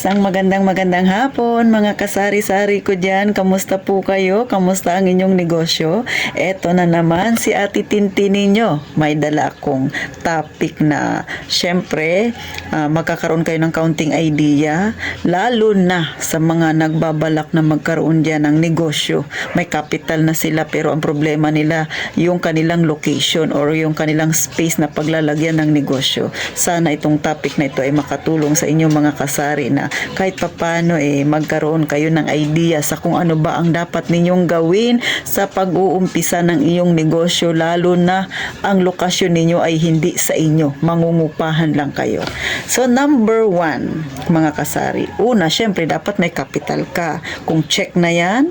Isang magandang hapon mga kasari-sari ko dyan. Kamusta po kayo? Kamusta ang inyong negosyo? Eto na naman si Ate Tinti ninyo. May dala akong topic na syempre magkakaroon kayo ng kaunting idea. Lalo na sa mga nagbabalak na magkaroon dyan ng negosyo. May capital na sila pero ang problema nila yung kanilang location or yung kanilang space na paglalagyan ng negosyo. Sana itong topic na ito ay makatulong sa inyong mga kasari na kahit papano magkaroon kayo ng idea sa kung ano ba ang dapat ninyong gawin sa pag-uumpisa ng iyong negosyo, lalo na ang lokasyon ninyo ay hindi sa inyo, mangungupahan lang kayo. So number 1 mga kasari, una syempre dapat may capital ka. Kung check na yan,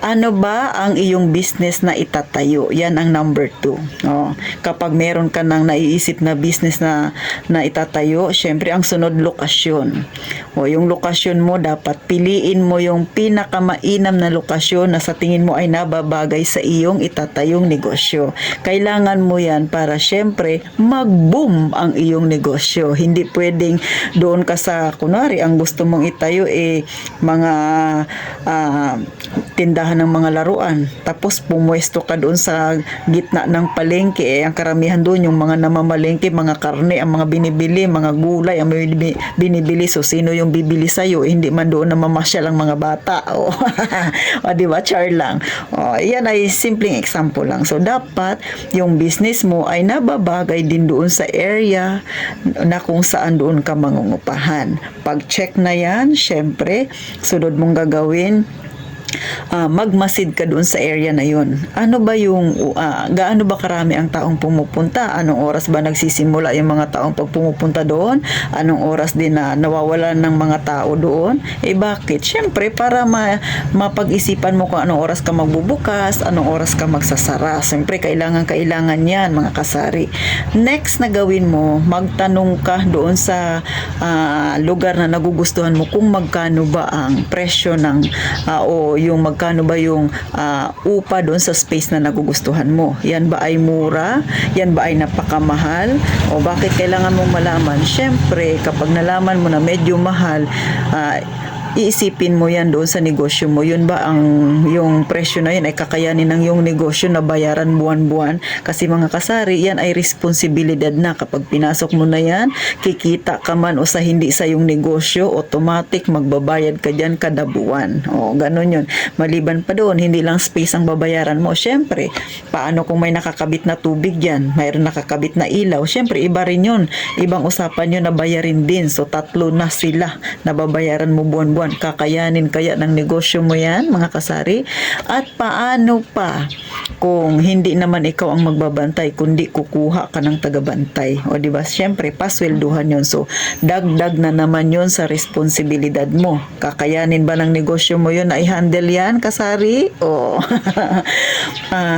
ano ba ang iyong business na itatayo? Yan ang number 2. Kapag meron ka nang naiisip na business na itatayo, syempre ang sunod lokasyon. Yung lokasyon mo, dapat piliin mo yung pinakamainam na lokasyon na sa tingin mo ay nababagay sa iyong itatayong negosyo. Kailangan mo yan para syempre mag-boom ang iyong negosyo. Hindi pwedeng doon ka sa, kunwari, ang gusto mong itayo mga tindahan ng mga laruan. Tapos pumwesto ka doon sa gitna ng palengke. Ang karamihan doon yung mga namamalengke, mga karne, ang mga binibili, mga gulay, ang binibili. So sino yung bibili sa'yo? Hindi man doon na mamasyal ang mga bata. O diba? Char lang. Yan ay simpleng example lang. So dapat yung business mo ay nababagay din doon sa area na kung saan doon ka mangungupahan. Pag check na yan, syempre, sunod mong gagawin, magmasid ka doon sa area na yun. Ano ba yung gaano ba karami ang taong pumupunta? Anong oras ba nagsisimula yung mga taong pag pumupunta doon? Anong oras din na nawawalan ng mga tao doon? Bakit? Syempre para mapag-isipan mo kung anong oras ka magbubukas, anong oras ka magsasara. Syempre kailangan yan mga kasari. Next na gawin mo, magtanong ka doon sa lugar na nagugustuhan mo kung magkano ba ang presyo ng o yung magkano ba yung upa doon sa space na nagugustuhan mo. Yan ba ay mura? Yan ba ay napakamahal? O bakit kailangan mong malaman? Syempre, kapag nalaman mo na medyo mahal, iisipin mo yan doon sa negosyo mo. Yun ba yung presyo na yun ay kakayanin ng yung negosyo na bayaran buwan-buwan? Kasi mga kasari, yan ay responsibilidad na. Kapag pinasok mo na yan, kikita ka man o sa hindi sa yung negosyo, automatic magbabayad ka dyan kada buwan. Ganun yun. Maliban pa doon, hindi lang space ang babayaran mo. Syempre, paano kung may nakakabit na tubig dyan? Mayroon nakakabit na ilaw? Syempre, iba rin yun. Ibang usapan yun na bayarin din. So, tatlo na sila na babayaran mo buwan-buwan. Kakayanin kaya ng negosyo mo yan, mga kasari? At paano pa kung hindi naman ikaw ang magbabantay, kundi kukuha ka ng tagabantay? O diba? Syempre, paswelduhan yun. So, dagdag na naman yun sa responsibilidad mo. Kakayanin ba ng negosyo mo yun na i-handle yan, kasari?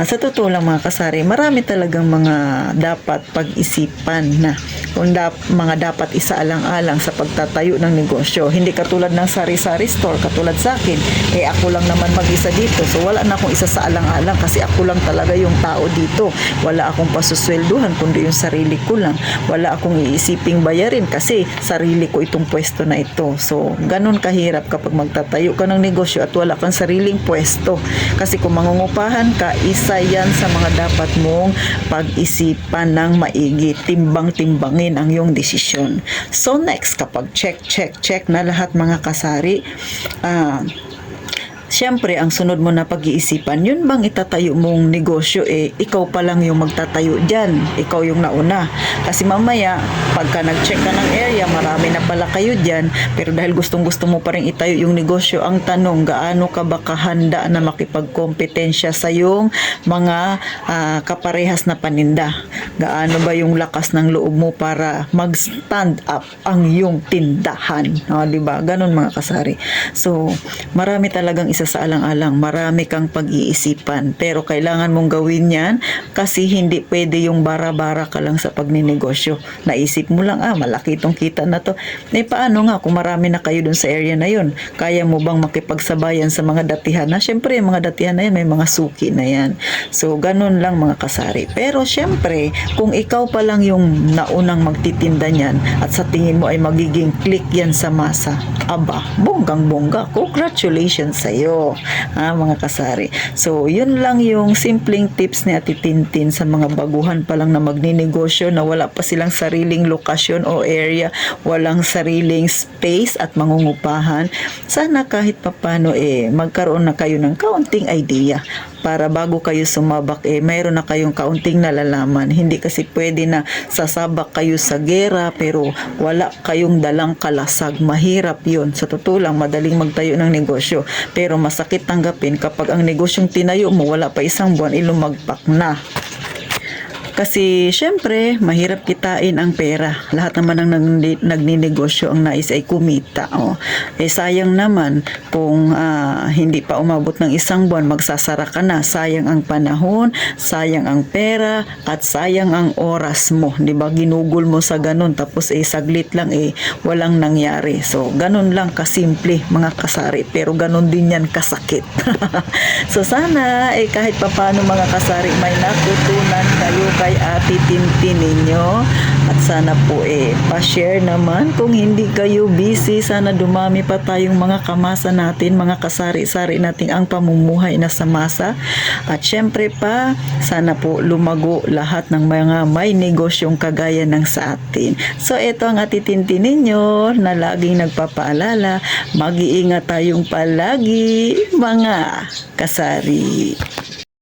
Sa totoo lang mga kasari, marami talagang mga dapat pag-isipan na mga dapat isaalang-alang sa pagtatayo ng negosyo. Hindi katulad ng sari-sari store, katulad sa akin, ako lang naman mag-isa dito. So wala na akong isa sa alang-alang kasi ako lang talaga yung tao dito. Wala akong pasuswelduhan kundi yung sarili ko lang. Wala akong iisiping bayarin kasi sarili ko itong pwesto na ito. So ganun kahirap kapag magtatayo ka ng negosyo at wala kang sariling pwesto. Kasi kung mangungupahan ka, isa yan sa mga dapat mong pag-isipan ng maigi. Timbang-timbangin ang iyong desisyon. So next, kapag check na lahat mga kasari, siyempre, ang sunod mo na pag-iisipan, yun bang itatayo mong negosyo, ikaw pa lang yung magtatayo dyan. Ikaw yung nauna. Kasi mamaya, pagka nag-check ka ng area, marami na pala kayo dyan, pero dahil gustong-gusto mo pa rin itayo yung negosyo, ang tanong, gaano ka ba kahanda na makipagkompetensya sa yung mga kaparehas na paninda? Gaano ba yung lakas ng loob mo para mag-stand up ang yung tindahan? Diba? Ganon mga kasari. So, marami talagang isasaalang-alang, marami kang pag-iisipan. Pero kailangan mong gawin yan kasi hindi pwede yung bara-bara ka lang sa pagninegosyo. Naisip mo lang, malaki itong kita na to. Paano nga kung marami na kayo dun sa area na yun? Kaya mo bang makipagsabayan sa mga datihan na? Siyempre, yung mga datihan na yan, may mga suki na yan. So, ganun lang mga kasari. Pero siyempre, kung ikaw pa lang yung naunang magtitinda niyan at sa tingin mo ay magiging click yan sa masa, aba, bonggang-bongga. Congratulations sa'yo, mga kasari. So, yun lang yung simpleng tips ni Ate Tintin sa mga baguhan pa lang na magninegosyo na wala pa silang sariling lokasyon o area, walang sariling space at mangungupahan. Sana kahit papano magkaroon na kayo ng kaunting idea para bago kayo sumabak mayroon na kayong kaunting nalalaman. Hindi kasi pwede na sasabak kayo sa gera pero wala kayong dalang kalasag. Mahirap yun. Sa totoo lang, madaling magtayo ng negosyo. Pero masakit tanggapin kapag ang negosyong tinayo mo wala pa isang buwan, ilumagpak na. Kasi syempre, mahirap kitain ang pera. Lahat naman ng nagninegosyo ang nais ay kumita. Sayang naman kung hindi pa umabot ng isang buwan, magsasara ka na. Sayang ang panahon, sayang ang pera, at sayang ang oras mo. Diba? Ginugol mo sa ganun, tapos saglit lang walang nangyari. So, ganun lang kasimple mga kasari. Pero ganun din yan kasakit. So, sana kahit papano mga kasari, may natutunan kayo kay Ate Tintin ninyo. At sana po pa-share naman kung hindi kayo busy. Sana dumami pa tayong mga kamasa natin, mga kasari-sari natin ang pamumuhay na sa masa. At syempre pa, sana po lumago lahat ng mga may negosyong kagaya ng sa atin. So ito ang Ate Tintin ninyo na laging nagpapaalala, mag-iingat tayong palagi mga kasari.